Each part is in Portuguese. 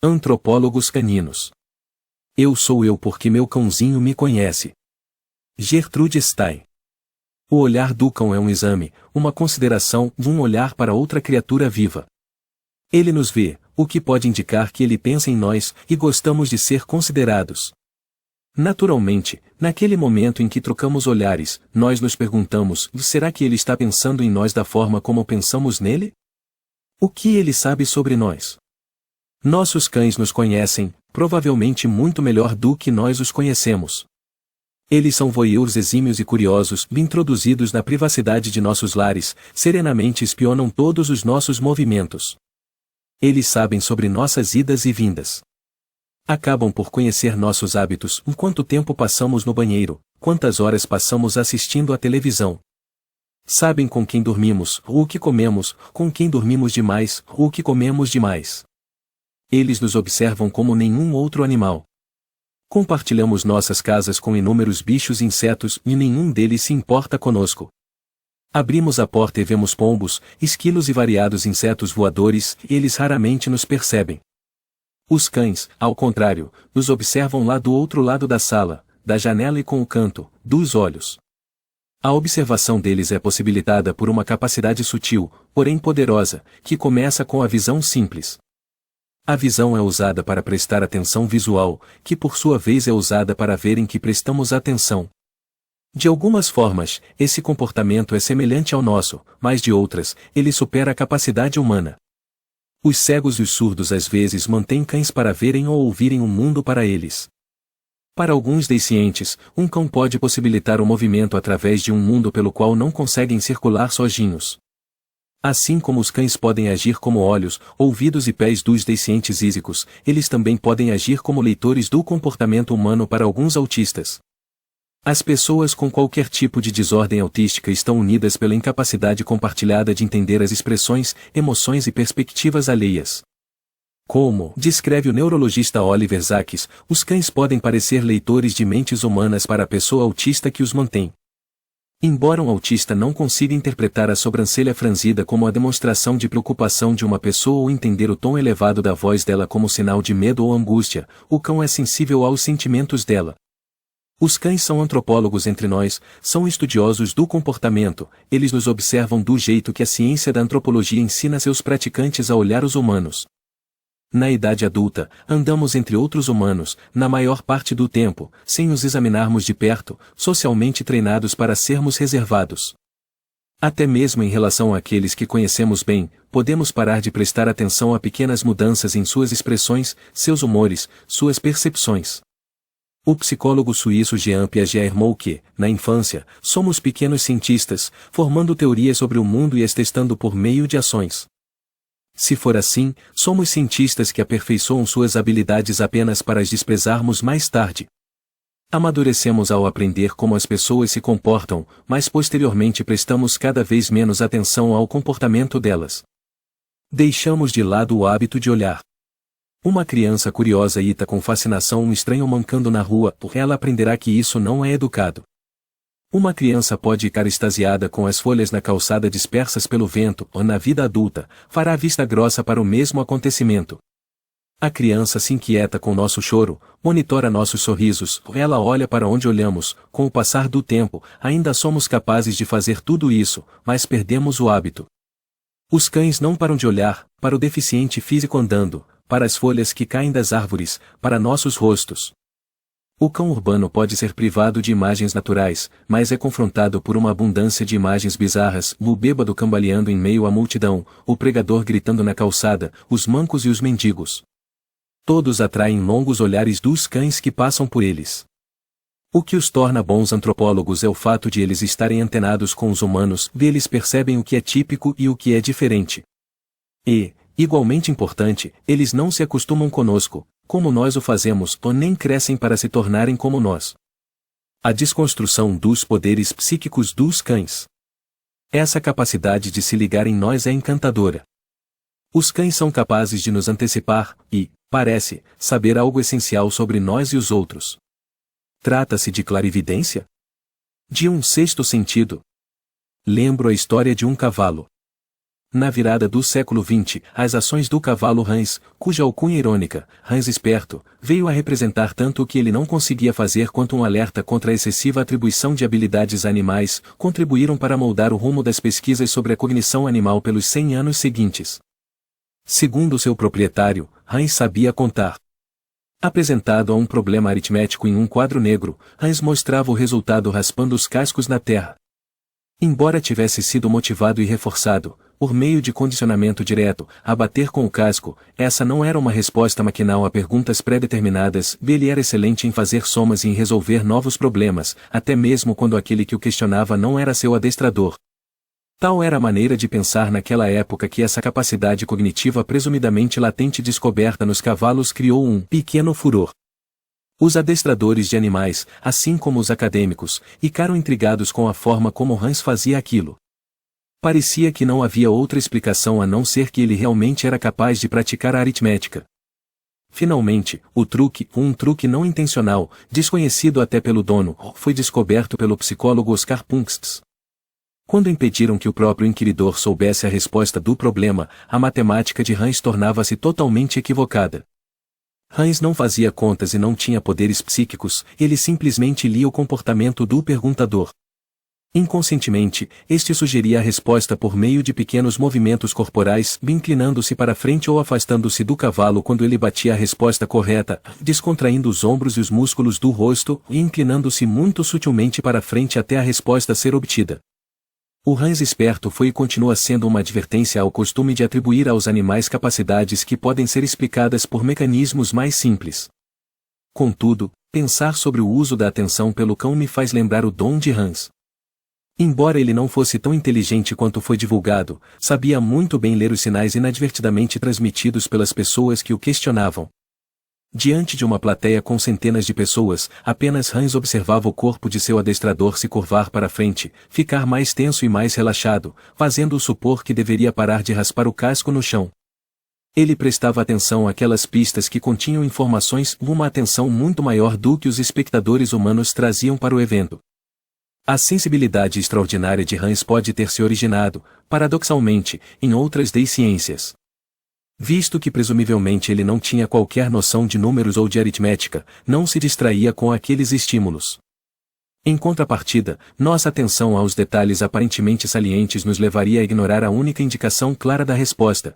Antropólogos caninos. Eu sou eu porque meu cãozinho me conhece. Gertrude Stein. O olhar do cão é um exame, uma consideração, um olhar para outra criatura viva. Ele nos vê, o que pode indicar que ele pensa em nós, e gostamos de ser considerados. Naturalmente, naquele momento em que trocamos olhares, nós nos perguntamos, será que ele está pensando em nós da forma como pensamos nele? O que ele sabe sobre nós? Nossos cães nos conhecem, provavelmente muito melhor do que nós os conhecemos. Eles são voyeurs exímios e curiosos, introduzidos na privacidade de nossos lares, serenamente espionam todos os nossos movimentos. Eles sabem sobre nossas idas e vindas. Acabam por conhecer nossos hábitos, quanto tempo passamos no banheiro, quantas horas passamos assistindo à televisão. Sabem com quem dormimos, ou o que comemos, com quem dormimos demais, ou o que comemos demais. Eles nos observam como nenhum outro animal. Compartilhamos nossas casas com inúmeros bichos e insetos e nenhum deles se importa conosco. Abrimos a porta e vemos pombos, esquilos e variados insetos voadores, e eles raramente nos percebem. Os cães, ao contrário, nos observam lá do outro lado da sala, da janela e com o canto dos olhos. A observação deles é possibilitada por uma capacidade sutil, porém poderosa, que começa com a visão simples. A visão é usada para prestar atenção visual, que por sua vez é usada para ver em que prestamos atenção. De algumas formas, esse comportamento é semelhante ao nosso, mas de outras, ele supera a capacidade humana. Os cegos e os surdos às vezes mantêm cães para verem ou ouvirem um mundo para eles. Para alguns deficientes, um cão pode possibilitar o movimento através de um mundo pelo qual não conseguem circular sozinhos. Assim como os cães podem agir como olhos, ouvidos e pés dos deficientes físicos, eles também podem agir como leitores do comportamento humano para alguns autistas. As pessoas com qualquer tipo de desordem autística estão unidas pela incapacidade compartilhada de entender as expressões, emoções e perspectivas alheias. Como descreve o neurologista Oliver Sacks, os cães podem parecer leitores de mentes humanas para a pessoa autista que os mantém. Embora um autista não consiga interpretar a sobrancelha franzida como a demonstração de preocupação de uma pessoa ou entender o tom elevado da voz dela como sinal de medo ou angústia, o cão é sensível aos sentimentos dela. Os cães são antropólogos entre nós, são estudiosos do comportamento, eles nos observam do jeito que a ciência da antropologia ensina seus praticantes a olhar os humanos. Na idade adulta, andamos entre outros humanos, na maior parte do tempo, sem os examinarmos de perto, socialmente treinados para sermos reservados. Até mesmo em relação àqueles que conhecemos bem, podemos parar de prestar atenção a pequenas mudanças em suas expressões, seus humores, suas percepções. O psicólogo suíço Jean Piaget afirmou que, na infância, somos pequenos cientistas, formando teorias sobre o mundo e as testando por meio de ações. Se for assim, somos cientistas que aperfeiçoam suas habilidades apenas para as desprezarmos mais tarde. Amadurecemos ao aprender como as pessoas se comportam, mas posteriormente prestamos cada vez menos atenção ao comportamento delas. Deixamos de lado o hábito de olhar. Uma criança curiosa ita com fascinação um estranho mancando na rua, porque ela aprenderá que isso não é educado. Uma criança pode ficar extasiada com as folhas na calçada dispersas pelo vento, ou na vida adulta, fará vista grossa para o mesmo acontecimento. A criança se inquieta com nosso choro, monitora nossos sorrisos, ela olha para onde olhamos, com o passar do tempo, ainda somos capazes de fazer tudo isso, mas perdemos o hábito. Os cães não param de olhar, para o deficiente físico andando, para as folhas que caem das árvores, para nossos rostos. O cão urbano pode ser privado de imagens naturais, mas é confrontado por uma abundância de imagens bizarras, o bêbado cambaleando em meio à multidão, o pregador gritando na calçada, os mancos e os mendigos. Todos atraem longos olhares dos cães que passam por eles. O que os torna bons antropólogos é o fato de eles estarem antenados com os humanos, eles percebem o que é típico e o que é diferente. E, igualmente importante, eles não se acostumam conosco, como nós o fazemos, ou nem crescem para se tornarem como nós. A desconstrução dos poderes psíquicos dos cães. Essa capacidade de se ligar em nós é encantadora. Os cães são capazes de nos antecipar, e, parece, saber algo essencial sobre nós e os outros. Trata-se de clarividência? De um sexto sentido? Lembro a história de um cavalo. Na virada do século XX, as ações do cavalo Hans, cuja alcunha irônica, Hans Esperto, veio a representar tanto o que ele não conseguia fazer quanto um alerta contra a excessiva atribuição de habilidades a animais, contribuíram para moldar o rumo das pesquisas sobre a cognição animal pelos 100 anos seguintes. Segundo seu proprietário, Hans sabia contar. Apresentado a um problema aritmético em um quadro negro, Hans mostrava o resultado raspando os cascos na terra. Embora tivesse sido motivado e reforçado, por meio de condicionamento direto, a bater com o casco, essa não era uma resposta maquinal a perguntas pré-determinadas. Ele era excelente em fazer somas e em resolver novos problemas, até mesmo quando aquele que o questionava não era seu adestrador. Tal era a maneira de pensar naquela época que essa capacidade cognitiva presumidamente latente descoberta nos cavalos criou um pequeno furor. Os adestradores de animais, assim como os acadêmicos, ficaram intrigados com a forma como Hans fazia aquilo. Parecia que não havia outra explicação a não ser que ele realmente era capaz de praticar a aritmética. Finalmente, o truque, um truque não intencional, desconhecido até pelo dono, foi descoberto pelo psicólogo Oscar Punks. Quando impediram que o próprio inquiridor soubesse a resposta do problema, a matemática de Hans tornava-se totalmente equivocada. Hans não fazia contas e não tinha poderes psíquicos, ele simplesmente lia o comportamento do perguntador. Inconscientemente, este sugeria a resposta por meio de pequenos movimentos corporais, inclinando-se para frente ou afastando-se do cavalo quando ele batia a resposta correta, descontraindo os ombros e os músculos do rosto e inclinando-se muito sutilmente para frente até a resposta ser obtida. O Hans Esperto foi e continua sendo uma advertência ao costume de atribuir aos animais capacidades que podem ser explicadas por mecanismos mais simples. Contudo, pensar sobre o uso da atenção pelo cão me faz lembrar o dom de Hans. Embora ele não fosse tão inteligente quanto foi divulgado, sabia muito bem ler os sinais inadvertidamente transmitidos pelas pessoas que o questionavam. Diante de uma plateia com centenas de pessoas, apenas Hans observava o corpo de seu adestrador se curvar para frente, ficar mais tenso e mais relaxado, fazendo-o supor que deveria parar de raspar o casco no chão. Ele prestava atenção àquelas pistas que continham informações, uma atenção muito maior do que os espectadores humanos traziam para o evento. A sensibilidade extraordinária de Hans pode ter se originado, paradoxalmente, em outras das ciências. Visto que presumivelmente ele não tinha qualquer noção de números ou de aritmética, não se distraía com aqueles estímulos. Em contrapartida, nossa atenção aos detalhes aparentemente salientes nos levaria a ignorar a única indicação clara da resposta.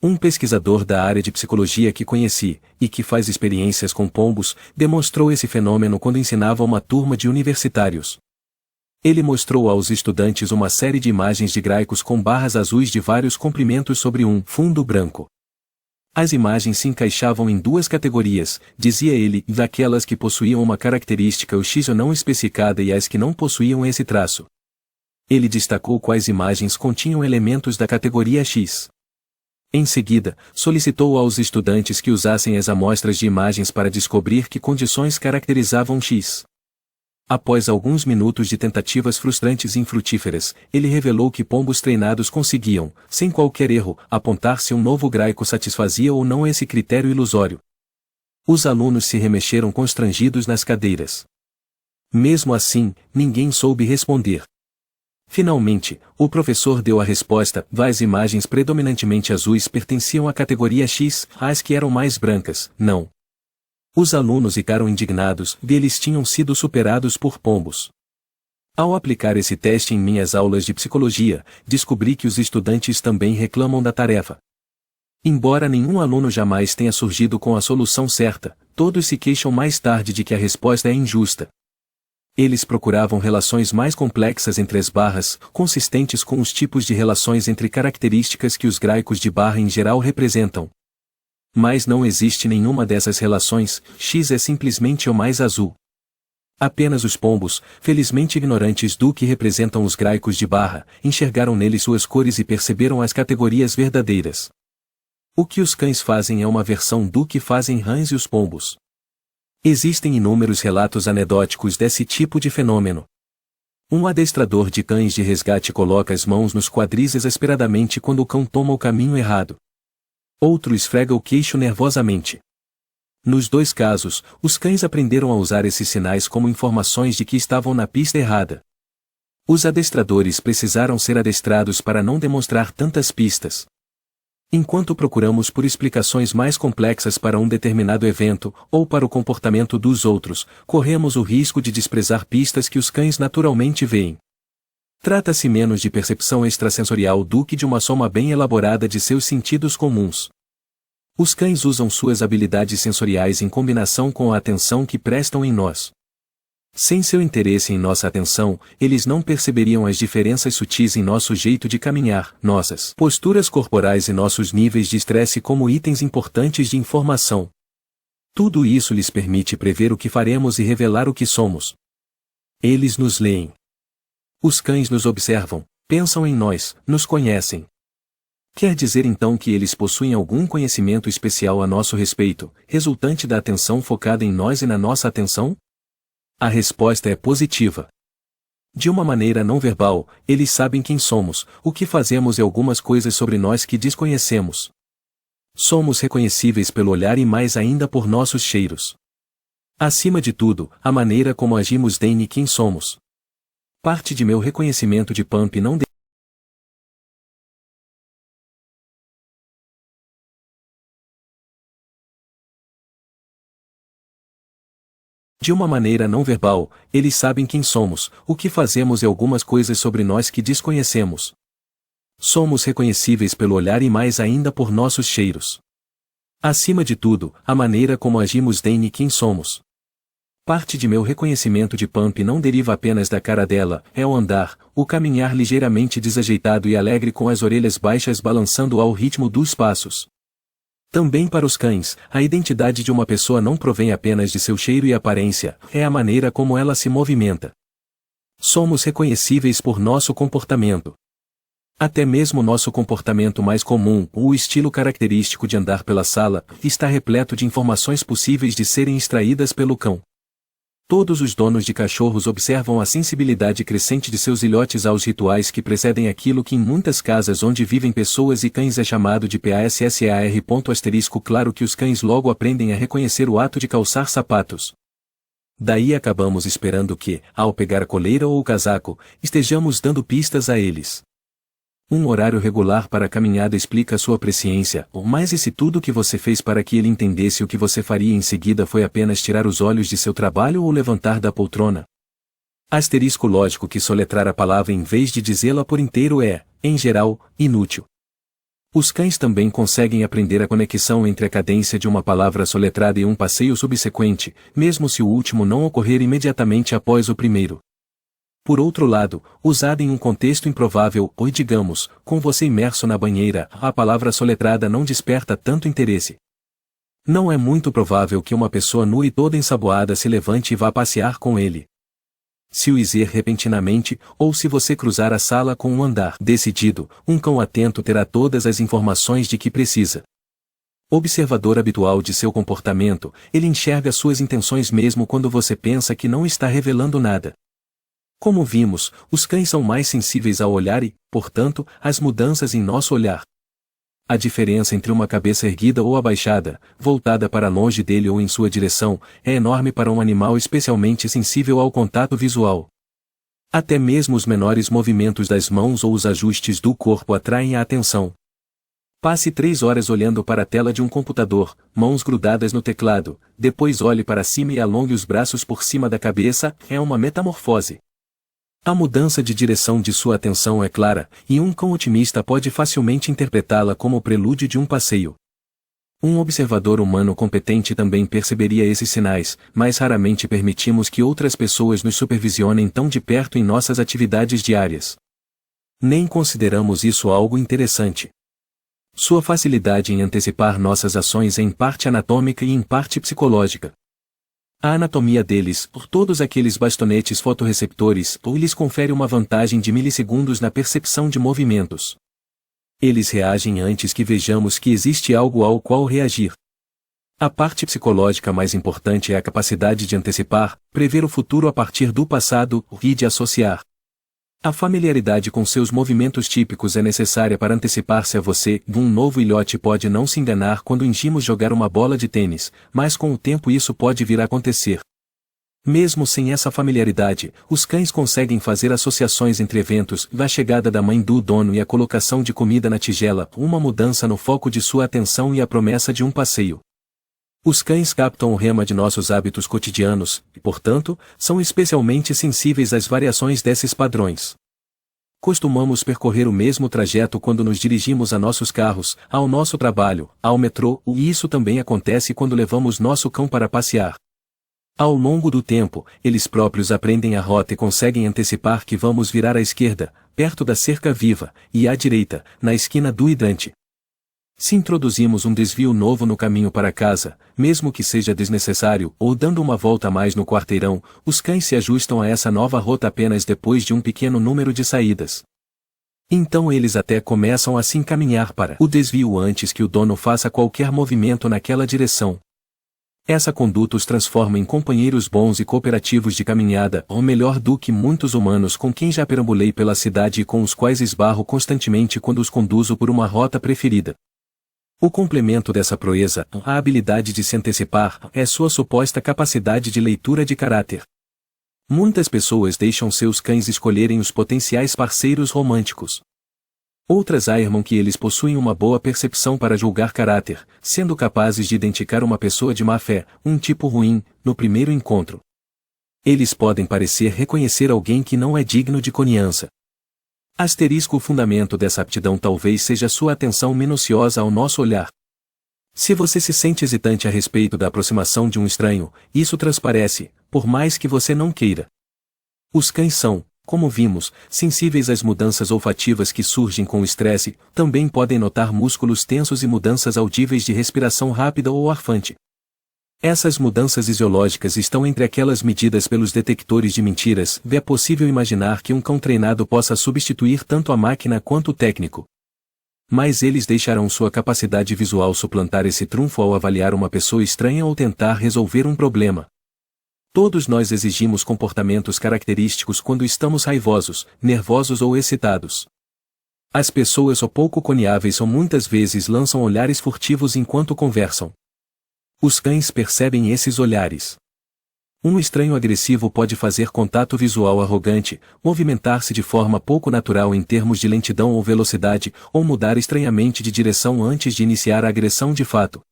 Um pesquisador da área de psicologia que conheci, e que faz experiências com pombos, demonstrou esse fenômeno quando ensinava uma turma de universitários. Ele mostrou aos estudantes uma série de imagens de graicos com barras azuis de vários comprimentos sobre um fundo branco. As imagens se encaixavam em duas categorias, dizia ele, daquelas que possuíam uma característica ou X ou não especificada e as que não possuíam esse traço. Ele destacou quais imagens continham elementos da categoria X. Em seguida, solicitou aos estudantes que usassem as amostras de imagens para descobrir que condições caracterizavam X. Após alguns minutos de tentativas frustrantes e infrutíferas, ele revelou que pombos treinados conseguiam, sem qualquer erro, apontar se um novo graico satisfazia ou não esse critério ilusório. Os alunos se remexeram constrangidos nas cadeiras. Mesmo assim, ninguém soube responder. Finalmente, o professor deu a resposta: as imagens predominantemente azuis pertenciam à categoria X, as que eram mais brancas, não. Os alunos ficaram indignados, eles tinham sido superados por pombos. Ao aplicar esse teste em minhas aulas de psicologia, descobri que os estudantes também reclamam da tarefa. Embora nenhum aluno jamais tenha surgido com a solução certa, todos se queixam mais tarde de que a resposta é injusta. Eles procuravam relações mais complexas entre as barras, consistentes com os tipos de relações entre características que os graicos de barra em geral representam. Mas não existe nenhuma dessas relações, X é simplesmente o mais azul. Apenas os pombos, felizmente ignorantes do que representam os graicos de barra, enxergaram neles suas cores e perceberam as categorias verdadeiras. O que os cães fazem é uma versão do que fazem Hans e os pombos. Existem inúmeros relatos anedóticos desse tipo de fenômeno. Um adestrador de cães de resgate coloca as mãos nos quadris exasperadamente quando o cão toma o caminho errado. Outro esfrega o queixo nervosamente. Nos dois casos, os cães aprenderam a usar esses sinais como informações de que estavam na pista errada. Os adestradores precisaram ser adestrados para não demonstrar tantas pistas. Enquanto procuramos por explicações mais complexas para um determinado evento, ou para o comportamento dos outros, corremos o risco de desprezar pistas que os cães naturalmente veem. Trata-se menos de percepção extrasensorial do que de uma soma bem elaborada de seus sentidos comuns. Os cães usam suas habilidades sensoriais em combinação com a atenção que prestam em nós. Sem seu interesse em nossa atenção, eles não perceberiam as diferenças sutis em nosso jeito de caminhar, nossas posturas corporais e nossos níveis de estresse como itens importantes de informação. Tudo isso lhes permite prever o que faremos e revelar o que somos. Eles nos leem. Os cães nos observam, pensam em nós, nos conhecem. Quer dizer então que eles possuem algum conhecimento especial a nosso respeito, resultante da atenção focada em nós e na nossa atenção? A resposta é positiva. De uma maneira não verbal, eles sabem quem somos, o que fazemos e algumas coisas sobre nós que desconhecemos. Somos reconhecíveis pelo olhar e mais ainda por nossos cheiros. Acima de tudo, a maneira como agimos define quem somos. Parte de meu reconhecimento de Pump não De uma maneira não verbal, eles sabem quem somos, o que fazemos e algumas coisas sobre nós que desconhecemos. Somos reconhecíveis pelo olhar e mais ainda por nossos cheiros. Acima de tudo, a maneira como agimos define quem somos. Parte de meu reconhecimento de Pump não deriva apenas da cara dela, é o andar, o caminhar ligeiramente desajeitado e alegre com as orelhas baixas balançando ao ritmo dos passos. Também para os cães, a identidade de uma pessoa não provém apenas de seu cheiro e aparência, é a maneira como ela se movimenta. Somos reconhecíveis por nosso comportamento. Até mesmo nosso comportamento mais comum, o estilo característico de andar pela sala, está repleto de informações possíveis de serem extraídas pelo cão. Todos os donos de cachorros observam a sensibilidade crescente de seus ilhotes aos rituais que precedem aquilo que em muitas casas onde vivem pessoas e cães é chamado de PASSAR. Claro que os cães logo aprendem a reconhecer o ato de calçar sapatos. Daí acabamos esperando que, ao pegar a coleira ou o casaco, estejamos dando pistas a eles. Um horário regular para a caminhada explica sua presciência, mas e se tudo o que você fez para que ele entendesse o que você faria em seguida foi apenas tirar os olhos de seu trabalho ou levantar da poltrona? Asterisco lógico que soletrar a palavra em vez de dizê-la por inteiro é, em geral, inútil. Os cães também conseguem aprender a conexão entre a cadência de uma palavra soletrada e um passeio subsequente, mesmo se o último não ocorrer imediatamente após o primeiro. Por outro lado, usada em um contexto improvável, ou digamos, com você imerso na banheira, a palavra soletrada não desperta tanto interesse. Não é muito provável que uma pessoa nua e toda ensaboada se levante e vá passear com ele. Se o dizer repentinamente, ou se você cruzar a sala com um andar decidido, um cão atento terá todas as informações de que precisa. Observador habitual de seu comportamento, ele enxerga suas intenções mesmo quando você pensa que não está revelando nada. Como vimos, os cães são mais sensíveis ao olhar e, portanto, às mudanças em nosso olhar. A diferença entre uma cabeça erguida ou abaixada, voltada para longe dele ou em sua direção, é enorme para um animal especialmente sensível ao contato visual. Até mesmo os menores movimentos das mãos ou os ajustes do corpo atraem a atenção. Passe 3 horas olhando para a tela de um computador, mãos grudadas no teclado, depois olhe para cima e alongue os braços por cima da cabeça, é uma metamorfose. A mudança de direção de sua atenção é clara, e um cão otimista pode facilmente interpretá-la como o prelúdio de um passeio. Um observador humano competente também perceberia esses sinais, mas raramente permitimos que outras pessoas nos supervisionem tão de perto em nossas atividades diárias. Nem consideramos isso algo interessante. Sua facilidade em antecipar nossas ações é em parte anatômica e em parte psicológica. A anatomia deles, por todos aqueles bastonetes fotorreceptores, lhes confere uma vantagem de milissegundos na percepção de movimentos. Eles reagem antes que vejamos que existe algo ao qual reagir. A parte psicológica mais importante é a capacidade de antecipar, prever o futuro a partir do passado e de associar. A familiaridade com seus movimentos típicos é necessária para antecipar-se a você. Um novo ilhote pode não se enganar quando fingimos jogar uma bola de tênis, mas com o tempo isso pode vir a acontecer. Mesmo sem essa familiaridade, os cães conseguem fazer associações entre eventos, a chegada da mãe do dono e a colocação de comida na tigela, uma mudança no foco de sua atenção e a promessa de um passeio. Os cães captam o rema de nossos hábitos cotidianos, e, portanto, são especialmente sensíveis às variações desses padrões. Costumamos percorrer o mesmo trajeto quando nos dirigimos a nossos carros, ao nosso trabalho, ao metrô, e isso também acontece quando levamos nosso cão para passear. Ao longo do tempo, eles próprios aprendem a rota e conseguem antecipar que vamos virar à esquerda, perto da cerca viva, e à direita, na esquina do hidrante. Se introduzimos um desvio novo no caminho para casa, mesmo que seja desnecessário, ou dando uma volta a mais no quarteirão, os cães se ajustam a essa nova rota apenas depois de um pequeno número de saídas. Então eles até começam a se encaminhar para o desvio antes que o dono faça qualquer movimento naquela direção. Essa conduta os transforma em companheiros bons e cooperativos de caminhada, ou melhor do que muitos humanos com quem já perambulei pela cidade e com os quais esbarro constantemente quando os conduzo por uma rota preferida. O complemento dessa proeza, a habilidade de se antecipar, é sua suposta capacidade de leitura de caráter. Muitas pessoas deixam seus cães escolherem os potenciais parceiros românticos. Outras afirmam que eles possuem uma boa percepção para julgar caráter, sendo capazes de identificar uma pessoa de má fé, um tipo ruim, no primeiro encontro. Eles podem parecer reconhecer alguém que não é digno de confiança. O fundamento dessa aptidão talvez seja sua atenção minuciosa ao nosso olhar. Se você se sente hesitante a respeito da aproximação de um estranho, isso transparece, por mais que você não queira. Os cães são, como vimos, sensíveis às mudanças olfativas que surgem com o estresse, também podem notar músculos tensos e mudanças audíveis de respiração rápida ou arfante. Essas mudanças fisiológicas estão entre aquelas medidas pelos detectores de mentiras. É possível imaginar que um cão treinado possa substituir tanto a máquina quanto o técnico. Mas eles deixarão sua capacidade visual suplantar esse trunfo ao avaliar uma pessoa estranha ou tentar resolver um problema. Todos nós exigimos comportamentos característicos quando estamos raivosos, nervosos ou excitados. As pessoas pouco confiáveis muitas vezes lançam olhares furtivos enquanto conversam. Os cães percebem esses olhares. Um estranho agressivo pode fazer contato visual arrogante, movimentar-se de forma pouco natural em termos de lentidão ou velocidade, ou mudar estranhamente de direção antes de iniciar a agressão de fato.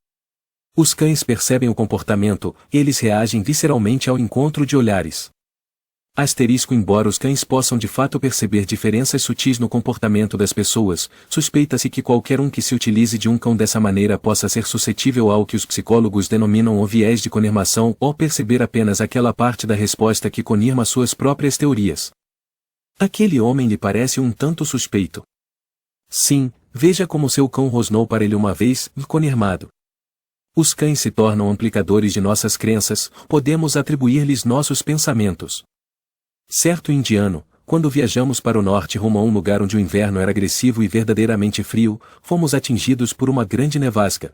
Os cães percebem o comportamento, eles reagem visceralmente ao encontro de olhares. Embora os cães possam de fato perceber diferenças sutis no comportamento das pessoas, suspeita-se que qualquer um que se utilize de um cão dessa maneira possa ser suscetível ao que os psicólogos denominam o viés de confirmação ou perceber apenas aquela parte da resposta que confirma suas próprias teorias. Aquele homem lhe parece um tanto suspeito. Sim, veja como seu cão rosnou para ele uma vez, confirmado. Os cães se tornam amplificadores de nossas crenças, podemos atribuir-lhes nossos pensamentos. Certo indiano, quando viajamos para o norte rumo a um lugar onde o inverno era agressivo e verdadeiramente frio, fomos atingidos por uma grande nevasca.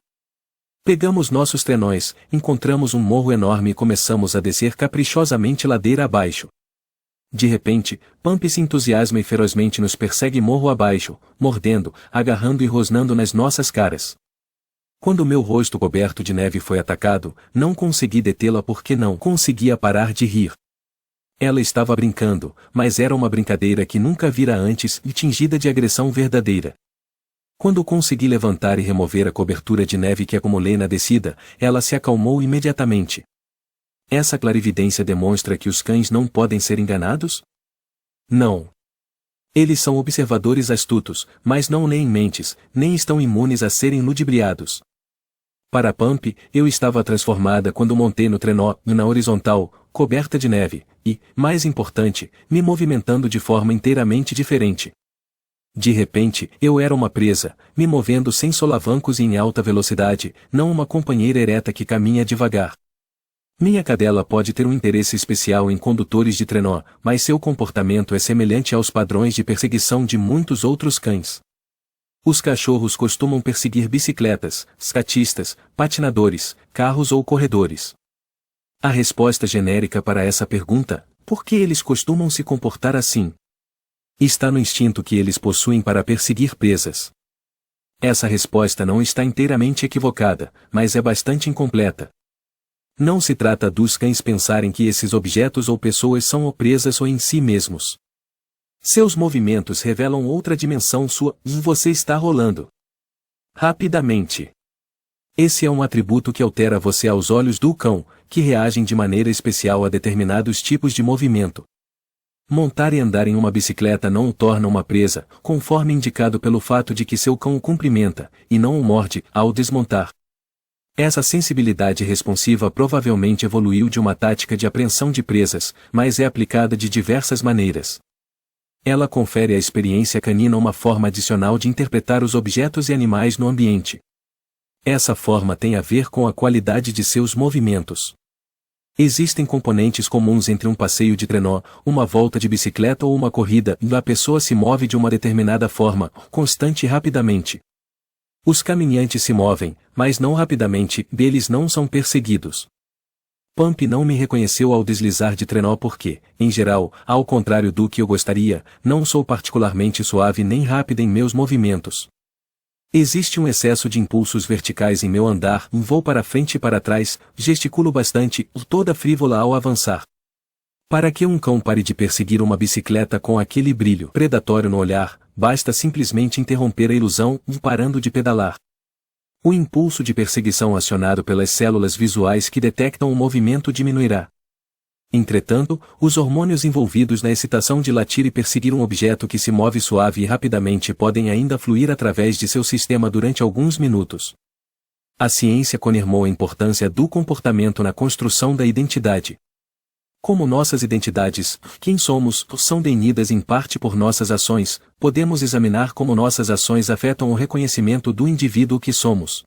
Pegamos nossos trenós, encontramos um morro enorme e começamos a descer caprichosamente ladeira abaixo. De repente, Pump se entusiasma e ferozmente nos persegue morro abaixo, mordendo, agarrando e rosnando nas nossas caras. Quando meu rosto coberto de neve foi atacado, não consegui detê-la porque não conseguia parar de rir. Ela estava brincando, mas era uma brincadeira que nunca vira antes e tingida de agressão verdadeira. Quando consegui levantar e remover a cobertura de neve que acumulei na descida, ela se acalmou imediatamente. Essa clarividência demonstra que os cães não podem ser enganados? Não. Eles são observadores astutos, mas não leem mentes, nem estão imunes a serem ludibriados. Para Pump, eu estava transformada quando montei no trenó, na horizontal, coberta de neve, e, mais importante, me movimentando de forma inteiramente diferente. De repente, eu era uma presa, me movendo sem solavancos e em alta velocidade, não uma companheira ereta que caminha devagar. Minha cadela pode ter um interesse especial em condutores de trenó, mas seu comportamento é semelhante aos padrões de perseguição de muitos outros cães. Os cachorros costumam perseguir bicicletas, skatistas, patinadores, carros ou corredores. A resposta genérica para essa pergunta, por que eles costumam se comportar assim? Está no instinto que eles possuem para perseguir presas. Essa resposta não está inteiramente equivocada, mas é bastante incompleta. Não se trata dos cães pensarem que esses objetos ou pessoas são presas ou em si mesmos. Seus movimentos revelam outra dimensão sua, e você está rolando rapidamente. Esse é um atributo que altera você aos olhos do cão, que reagem de maneira especial a determinados tipos de movimento. Montar e andar em uma bicicleta não o torna uma presa, conforme indicado pelo fato de que seu cão o cumprimenta, e não o morde, ao desmontar. Essa sensibilidade responsiva provavelmente evoluiu de uma tática de apreensão de presas, mas é aplicada de diversas maneiras. Ela confere à experiência canina uma forma adicional de interpretar os objetos e animais no ambiente. Essa forma tem a ver com a qualidade de seus movimentos. Existem componentes comuns entre um passeio de trenó, uma volta de bicicleta ou uma corrida, e a pessoa se move de uma determinada forma, constante e rapidamente. Os caminhantes se movem, mas não rapidamente, eles não são perseguidos. Pump não me reconheceu ao deslizar de trenó porque, em geral, ao contrário do que eu gostaria, não sou particularmente suave nem rápida em meus movimentos. Existe um excesso de impulsos verticais em meu andar, vou para frente e para trás, gesticulo bastante, toda frívola ao avançar. Para que um cão pare de perseguir uma bicicleta com aquele brilho predatório no olhar, basta simplesmente interromper a ilusão, parando de pedalar. O impulso de perseguição acionado pelas células visuais que detectam o movimento diminuirá. Entretanto, os hormônios envolvidos na excitação de latir e perseguir um objeto que se move suave e rapidamente podem ainda fluir através de seu sistema durante alguns minutos. A ciência confirmou a importância do comportamento na construção da identidade. Como nossas identidades, quem somos, são definidas em parte por nossas ações, podemos examinar como nossas ações afetam o reconhecimento do indivíduo que somos.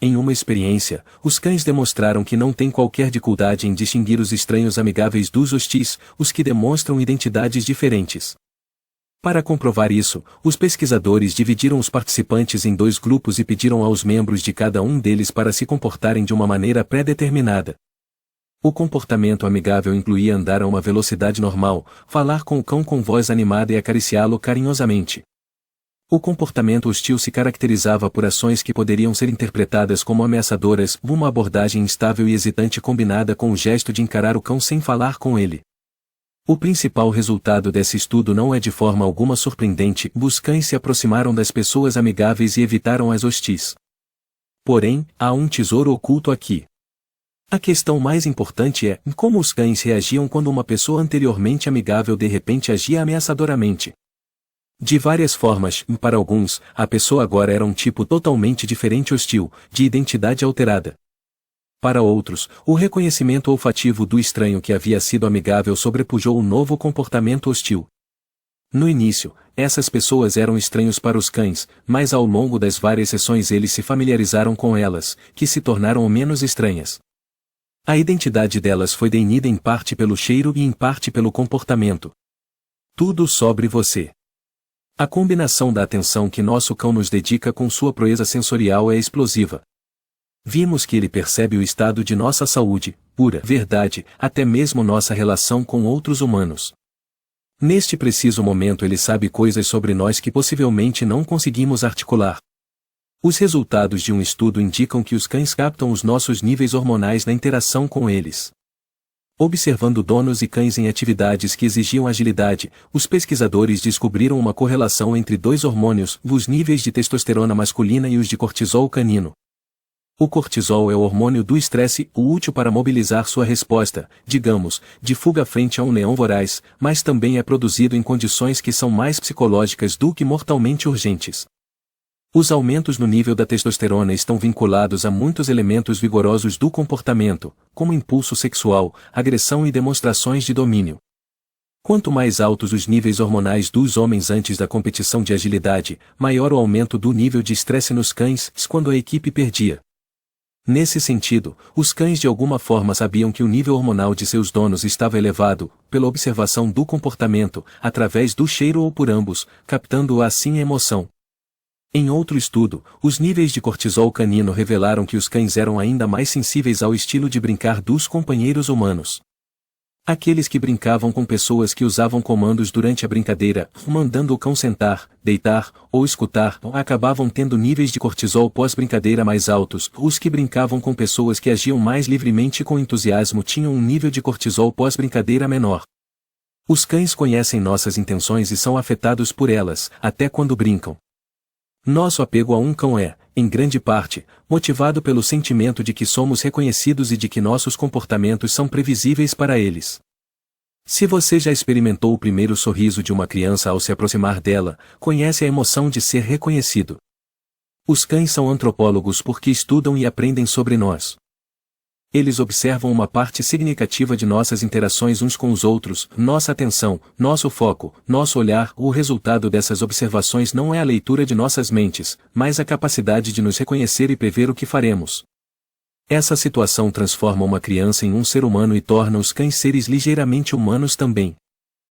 Em uma experiência, os cães demonstraram que não têm qualquer dificuldade em distinguir os estranhos amigáveis dos hostis, os que demonstram identidades diferentes. Para comprovar isso, os pesquisadores dividiram os participantes em 2 grupos e pediram aos membros de cada um deles para se comportarem de uma maneira pré-determinada. O comportamento amigável incluía andar a uma velocidade normal, falar com o cão com voz animada e acariciá-lo carinhosamente. O comportamento hostil se caracterizava por ações que poderiam ser interpretadas como ameaçadoras, uma abordagem instável e hesitante combinada com o gesto de encarar o cão sem falar com ele. O principal resultado desse estudo não é de forma alguma surpreendente, os cães se aproximaram das pessoas amigáveis e evitaram as hostis. Porém, há um tesouro oculto aqui. A questão mais importante é como os cães reagiam quando uma pessoa anteriormente amigável de repente agia ameaçadoramente. De várias formas, para alguns, a pessoa agora era um tipo totalmente diferente hostil, de identidade alterada. Para outros, o reconhecimento olfativo do estranho que havia sido amigável sobrepujou o novo comportamento hostil. No início, essas pessoas eram estranhos para os cães, mas ao longo das várias sessões eles se familiarizaram com elas, que se tornaram menos estranhas. A identidade delas foi definida em parte pelo cheiro e em parte pelo comportamento. Tudo sobre você. A combinação da atenção que nosso cão nos dedica com sua proeza sensorial é explosiva. Vimos que ele percebe o estado de nossa saúde, pura verdade, até mesmo nossa relação com outros humanos. Neste preciso momento ele sabe coisas sobre nós que possivelmente não conseguimos articular. Os resultados de um estudo indicam que os cães captam os nossos níveis hormonais na interação com eles. Observando donos e cães em atividades que exigiam agilidade, os pesquisadores descobriram uma correlação entre 2 hormônios, os níveis de testosterona masculina e os de cortisol canino. O cortisol é o hormônio do estresse, o útil para mobilizar sua resposta, digamos, de fuga frente a um leão voraz, mas também é produzido em condições que são mais psicológicas do que mortalmente urgentes. Os aumentos no nível da testosterona estão vinculados a muitos elementos vigorosos do comportamento, como impulso sexual, agressão e demonstrações de domínio. Quanto mais altos os níveis hormonais dos homens antes da competição de agilidade, maior o aumento do nível de estresse nos cães quando a equipe perdia. Nesse sentido, os cães de alguma forma sabiam que o nível hormonal de seus donos estava elevado, pela observação do comportamento, através do cheiro ou por ambos, captando assim a emoção. Em outro estudo, os níveis de cortisol canino revelaram que os cães eram ainda mais sensíveis ao estilo de brincar dos companheiros humanos. Aqueles que brincavam com pessoas que usavam comandos durante a brincadeira, mandando o cão sentar, deitar, ou escutar, acabavam tendo níveis de cortisol pós-brincadeira mais altos. Os que brincavam com pessoas que agiam mais livremente e com entusiasmo tinham um nível de cortisol pós-brincadeira menor. Os cães conhecem nossas intenções e são afetados por elas, até quando brincam. Nosso apego a um cão é, em grande parte, motivado pelo sentimento de que somos reconhecidos e de que nossos comportamentos são previsíveis para eles. Se você já experimentou o primeiro sorriso de uma criança ao se aproximar dela, conhece a emoção de ser reconhecido. Os cães são antropólogos porque estudam e aprendem sobre nós. Eles observam uma parte significativa de nossas interações uns com os outros, nossa atenção, nosso foco, nosso olhar. O resultado dessas observações não é a leitura de nossas mentes, mas a capacidade de nos reconhecer e prever o que faremos. Essa situação transforma uma criança em um ser humano e torna os cães seres ligeiramente humanos também.